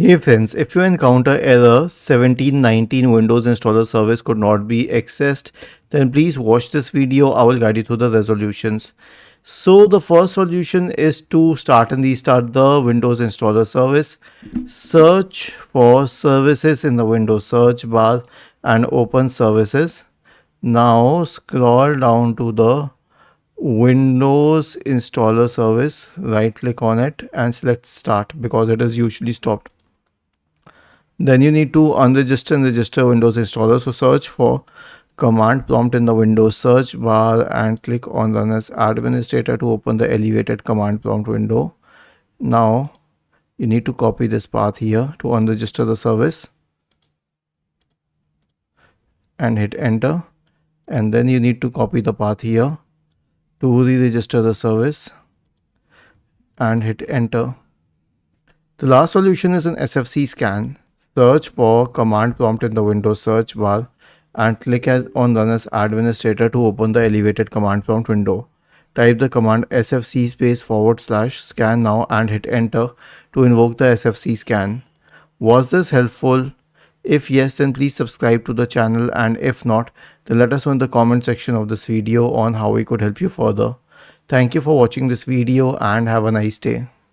Hey friends, if you encounter error 1719 Windows installer service could not be accessed, then please watch this video. I will guide you through the resolutions. So the first solution is to start and restart the Windows installer service. Search for services in the Windows search bar and open services. Now scroll down to the Windows installer service, right click on it and select start because it is usually stopped. Then you need to unregister and register Windows installer. So search for command prompt in the Windows search bar and click on run as administrator to open the elevated command prompt window. Now you need to copy this path here to unregister the service and hit enter. And then you need to copy the path here to re-register the service and hit enter. The last solution is an SFC scan. Search for command prompt in the Windows search bar and click on run as administrator to open the elevated command prompt window. Type the command sfc /scan now and hit enter to invoke the SFC scan. Was this helpful? If yes, then please subscribe to the channel, and if not, then let us know in the comment section of this video on how we could help you further. Thank you for watching this video and have a nice day.